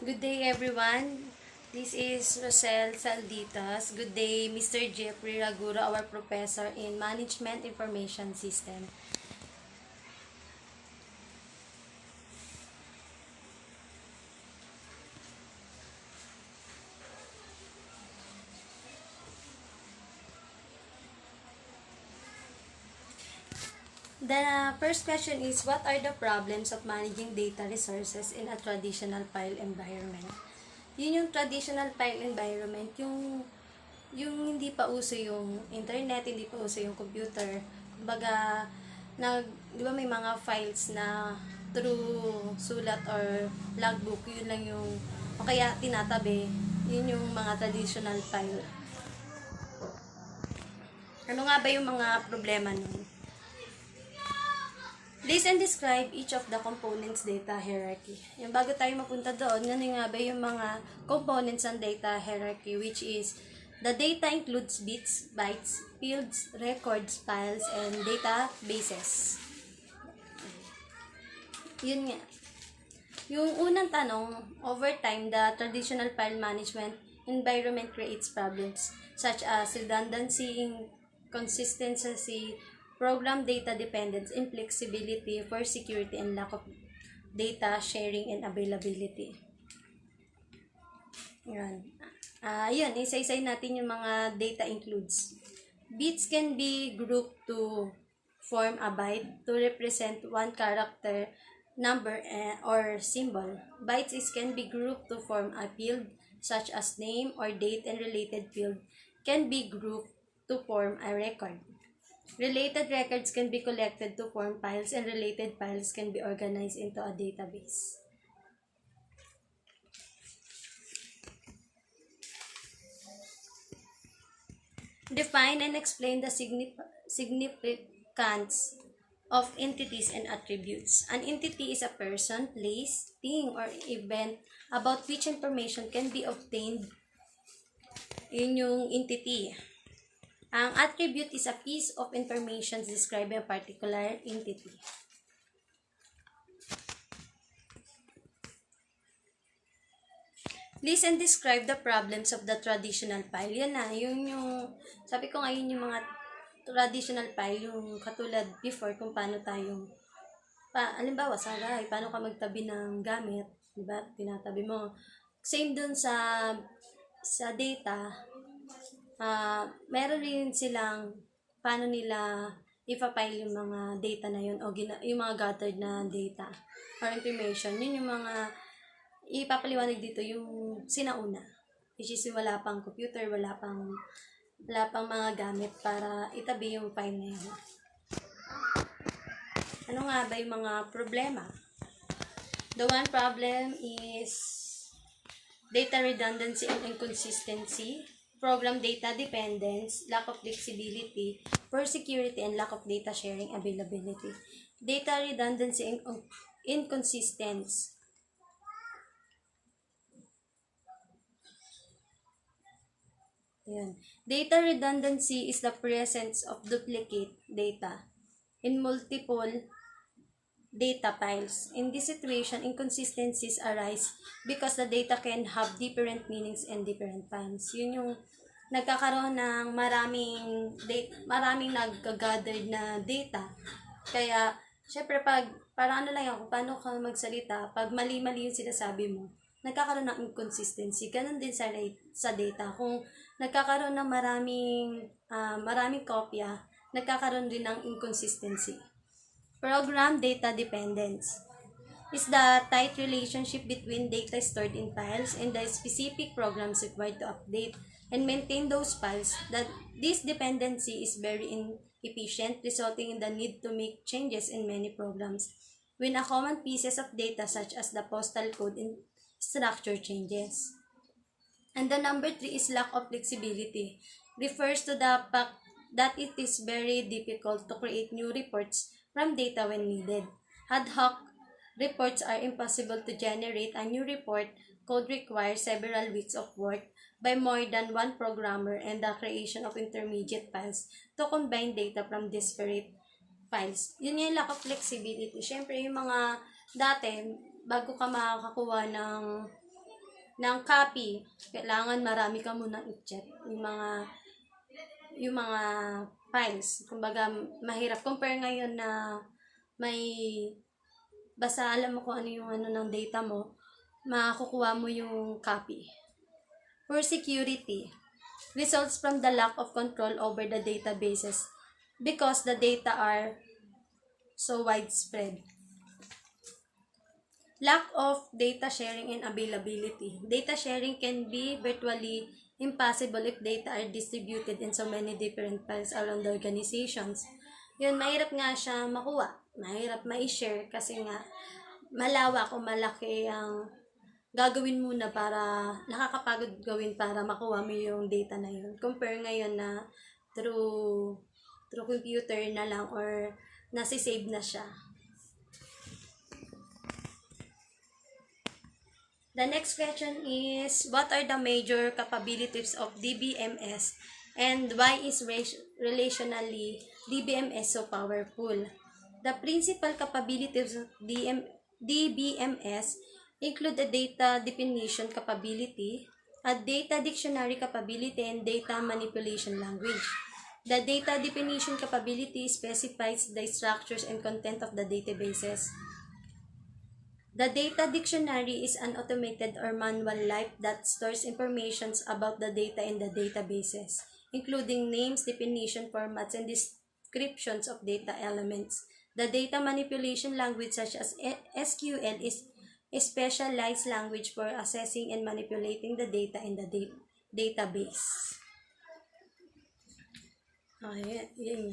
Good day, everyone. This is Rosel Salditas. Good day, Mr. Jeffrey Ragura, our professor in Management Information System. The first question is, what are the problems of managing data resources in a traditional file environment? Yun yung traditional file environment, yung hindi pa uso yung internet, hindi pa uso yung computer. Kumbaga, di ba may mga files na through sulat or logbook, yun lang yung, o kaya tinatabi, yun yung mga traditional file. Ano nga ba yung mga problema nun? List and describe each of the components data hierarchy. Yung bago tayo mapunta doon, ano nga ba yung mga components ng data hierarchy, which is the data includes bits, bytes, fields, records, files, and databases. Yun nga. Yung unang tanong, over time, the traditional file management environment creates problems such as redundancy, inconsistency, program data dependence, inflexibility for security, and lack of data sharing and availability. Yan. Yun, isa-isay natin yung mga data includes. Bits can be grouped to form a byte to represent one character, number, or symbol. Bytes can be grouped to form a field such as name or date, and related field can be grouped to form a record. Related records can be collected to form files, and related files can be organized into a database. Define and explain the significance of entities and attributes. An entity is a person, place, thing, or event about which information can be obtained. Yun yung entity. Ang attribute is a piece of information describing a particular entity. List and describe the problems of the traditional file. Yan na, yun yung, sabi ko ngayon yung mga traditional file, yung katulad before kung paano tayong, alimbawa sa bahay, paano ka magtabi ng gamit, diba? Tinatabi mo. Same dun sa data, meron rin silang paano nila ipa-file yung mga data na yun o yung mga gathered na data or information. Yun yung mga ipapaliwanag dito yung sinauna, which is wala pang computer, wala pang mga gamit para itabi yung file na yun. Ano nga ba yung mga problema? The one problem is data redundancy and inconsistency, program data dependence, lack of flexibility for security, and lack of data sharing availability. Data redundancy and inconsistency. Ayan. Data redundancy is the presence of duplicate data in multiple data files. In this situation, inconsistencies arise because the data can have different meanings in different files. Yun yung nagkakaroon ng maraming nag-gathered na data. Kaya, syempre parang ano lang yan, kung paano ka magsalita, pag mali-mali yung sinasabi mo, nagkakaroon ng inconsistency. Ganon din sa data. Kung nagkakaroon ng maraming kopya, nagkakaroon din ng inconsistency. Program data dependence is the tight relationship between data stored in files and the specific programs required to update and maintain those files. That this dependency is very inefficient, resulting in the need to make changes in many programs when a common pieces of data such as the postal code and structure changes. And the number 3 is lack of flexibility. Refers to the fact that it is very difficult to create new reports from data when needed. Ad hoc reports are impossible to generate. A new report could require several weeks of work by more than one programmer and the creation of intermediate files to combine data from disparate files. Yun yung lack of flexibility. Siyempre, yung mga dati, bago ka makakakuha ng ng copy, kailangan marami ka munang i-check yung mga files. Kumbaga, mahirap. Compare ngayon na may, basta alam mo kung ano yung ano ng data mo, makukuha mo yung copy. For security, results from the lack of control over the databases because the data are so widespread. Lack of data sharing and availability. Data sharing can be virtually impossible if data are distributed in so many different files around the organizations. Yun, mahirap nga siya makuha. Mahirap ma-share kasi nga malawak o malaki ang gagawin muna para nakakapagod gawin para makuha mo yung data na yun. Compare ngayon na through computer na lang or nasi-save na siya. The next question is, what are the major capabilities of DBMS and why is relationally DBMS so powerful? The principal capabilities of DBMS include a data definition capability, a data dictionary capability, and data manipulation language. The data definition capability specifies the structures and content of the databases. The data dictionary is an automated or manual type that stores information about the data in the databases, including names, definition, formats, and descriptions of data elements. The data manipulation language such as SQL is a specialized language for accessing and manipulating the data in the database. Yan.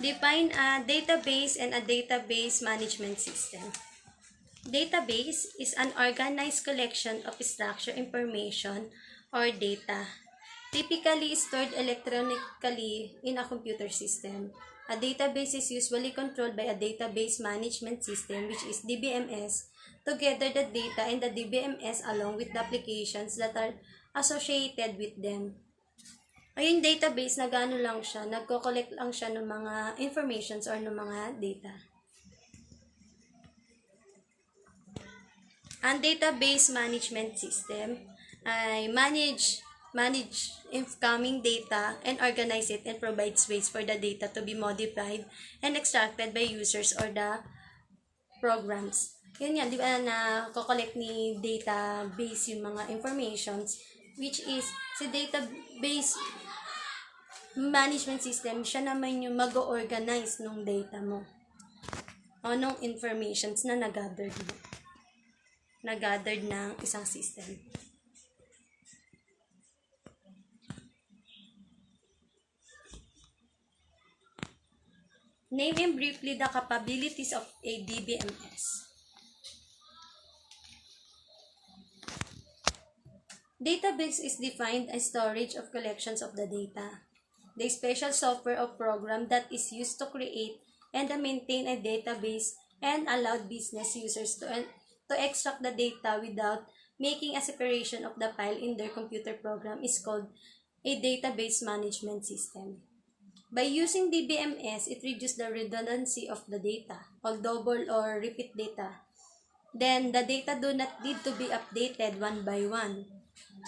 Define a database and a database management system. Database is an organized collection of structured information or data, typically stored electronically in a computer system. A database is usually controlled by a database management system, which is DBMS, to gather the data in the DBMS along with the applications that are associated with them. Ayun, database, nag-ano lang siya, nagko-collect lang siya ng mga informations or ng mga data. Ang database management system ay manage incoming data and organize it and provide space for the data to be modified and extracted by users or the programs. Yun yan, di ba na ko-collect ni database yung mga informations, which is si database management system, siya naman yung mag-organize ng data mo o ng informations na nag-gathered ng isang system. Name and briefly the capabilities of a DBMS. Database is defined as storage of collections of the data. The special software or program that is used to create and maintain a database and allow business users to extract the data without making a separation of the file in their computer program is called a database management system. By using DBMS, it reduces the redundancy of the data, or double or repeat data. Then, the data do not need to be updated one by one.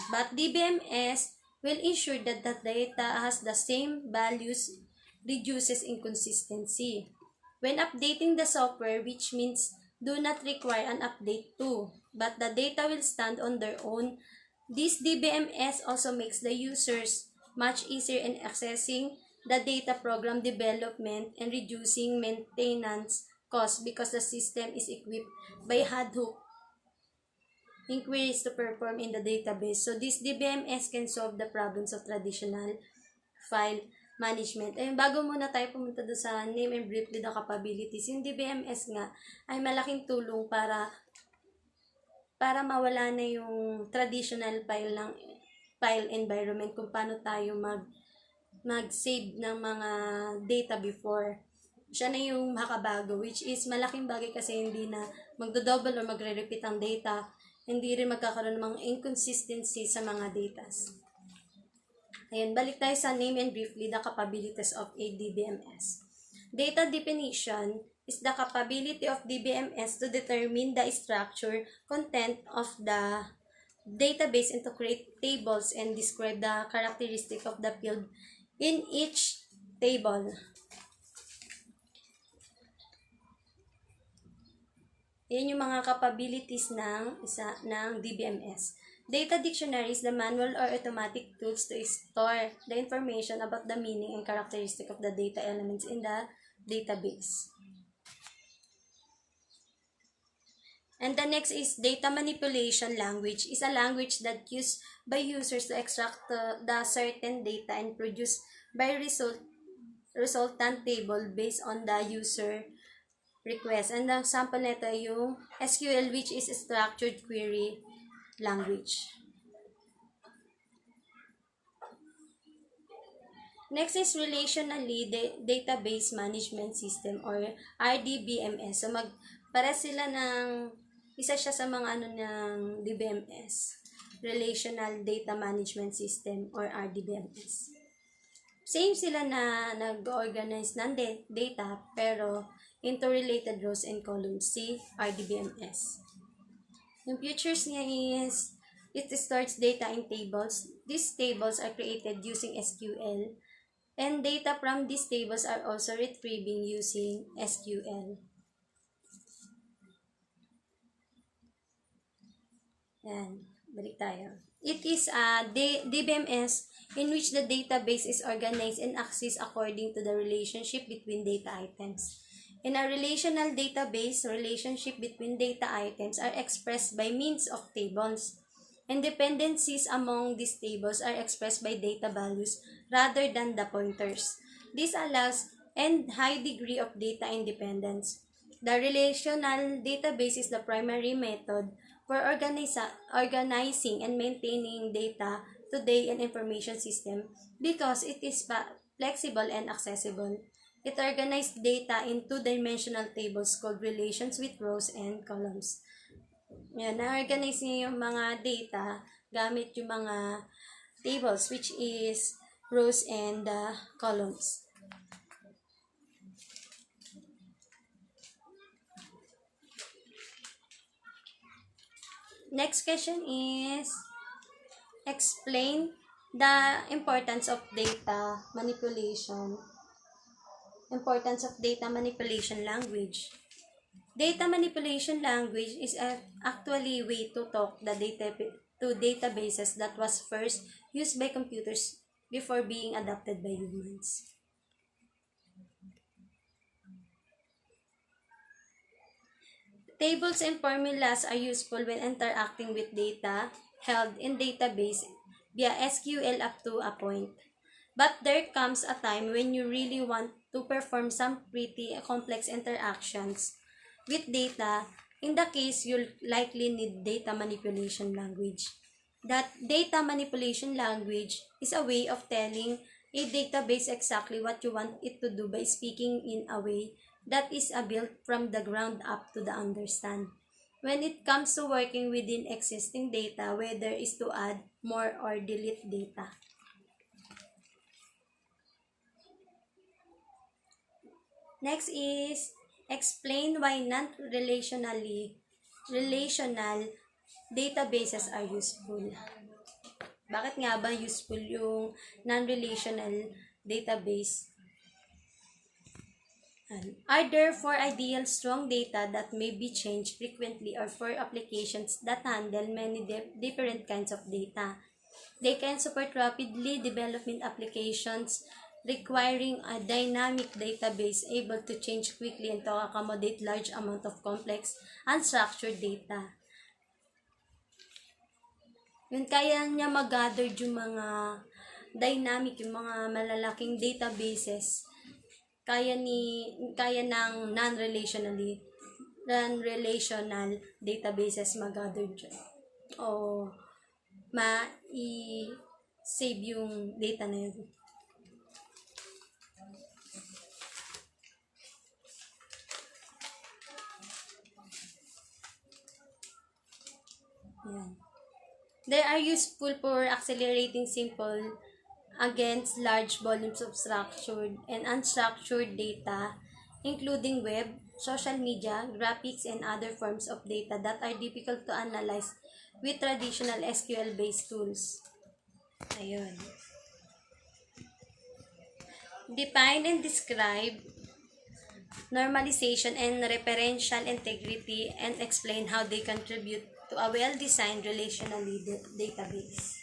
But DBMS will ensure that the data has the same values, reduces inconsistency. When updating the software, which means do not require an update too, but the data will stand on their own, this DBMS also makes the users much easier in accessing the data program development and reducing maintenance costs because the system is equipped by ad hoc inquiries to perform in the database. So, this DBMS can solve the problems of traditional file management. Ayun, bago muna tayo pumunta doon sa name and briefly the capabilities, yung DBMS nga ay malaking tulong para mawala na yung traditional file environment kung paano tayo mag-save ng mga data before. Siya na yung makabago, which is malaking bagay kasi hindi na magdo-double or magre-repeat ang data. Hindi rin magkakaroon ng mga inconsistency sa mga datas. Ayun, balik tayo sa name and briefly the capabilities of a DBMS. Data definition is the capability of DBMS to determine the structure, content of the database and to create tables and describe the characteristic of the field in each table. Yan yung mga capabilities ng DBMS. Data dictionary is the manual or automatic tools to store the information about the meaning and characteristic of the data elements in the database. And the next is data manipulation language is a language that used by users to extract the certain data and produce by resultant table based on the user request. And ang sample nito ay yung SQL, which is structured query language. Next is relationally database management system or RDBMS. So para sila ng isa siya sa mga ng DBMS, Relational Data Management System or RDBMS. Same sila na nag-organize ng data pero into related rows and columns, si RDBMS. Yung features niya is it stores data in tables. These tables are created using SQL and data from these tables are also retrieving using SQL. Yan, balik tayo. It is a DBMS in which the database is organized and accessed according to the relationship between data items. In a relational database, relationship between data items are expressed by means of tables. And dependencies among these tables are expressed by data values rather than the pointers. This allows and high degree of data independence. The relational database is the primary method for organizing and maintaining data today in information system because it is flexible and accessible. It organized data in two-dimensional tables called relations with rows and columns. Yan, na-organize niya yung mga data gamit yung mga tables which is rows and columns. Next question is explain the importance of data manipulation. Importance of data manipulation language. Data manipulation language is actually a way to talk the data to databases that was first used by computers before being adopted by humans. Tables and formulas are useful when interacting with data held in database via SQL up to a point. But there comes a time when you really want to perform some pretty complex interactions with data. In the case, you'll likely need data manipulation language. That data manipulation language is a way of telling a database exactly what you want it to do by speaking in a way that is built from the ground up to the understand. When it comes to working within existing data, whether is to add more or delete data. Next is explain why non-relational databases are useful. Bakit nga ba useful yung non-relational database? Are there for ideal strong data that may be changed frequently or for applications that handle many different kinds of data? They can support rapidly development applications requiring a dynamic database able to change quickly and to accommodate large amount of complex unstructured data. Yun, kaya niya mag-gather yung mga dynamic, yung mga malalaking databases. Kaya ng non-relational databases mag-gather dyan. O ma-save yung data na yun. Yan. They are useful for accelerating simple against large volumes of structured and unstructured data, including web, social media, graphics, and other forms of data that are difficult to analyze with traditional SQL-based tools. Ayun. Define and describe normalization and referential integrity and explain how they contribute to a well-designed relational database.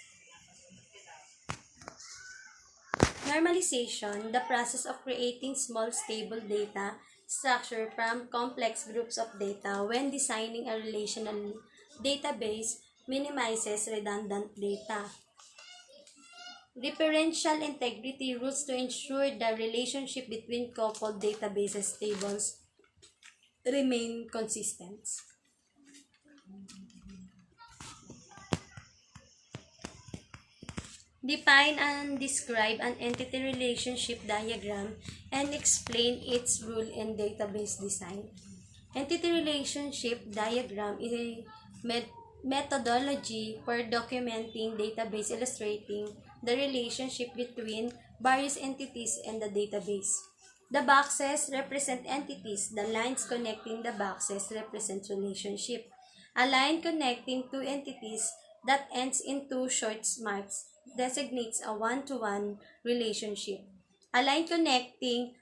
Normalization, the process of creating small stable data structure from complex groups of data when designing a relational database, minimizes redundant data. Referential integrity rules to ensure the relationship between coupled databases tables remain consistent. Define and describe an entity relationship diagram and explain its role in database design. Entity relationship diagram is a methodology for documenting database illustrating the relationship between various entities and the database. The boxes represent entities. The lines connecting the boxes represent relationship. A line connecting two entities that ends in two short marks designates a one-to-one relationship. A line connecting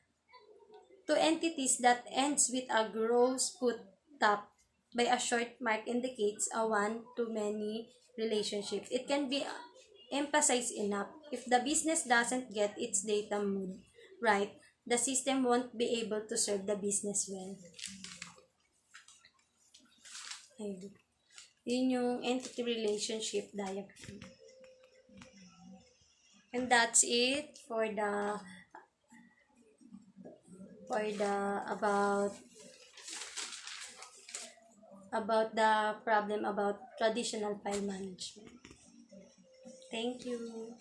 two entities that ends with a gross put top by a short mark indicates a one-to-many relationship. It can be emphasized enough. If the business doesn't get its data mood right, the system won't be able to serve the business well. Ayun. Yun yung entity relationship diagram. And that's it for the about the problem about traditional file management. Thank you.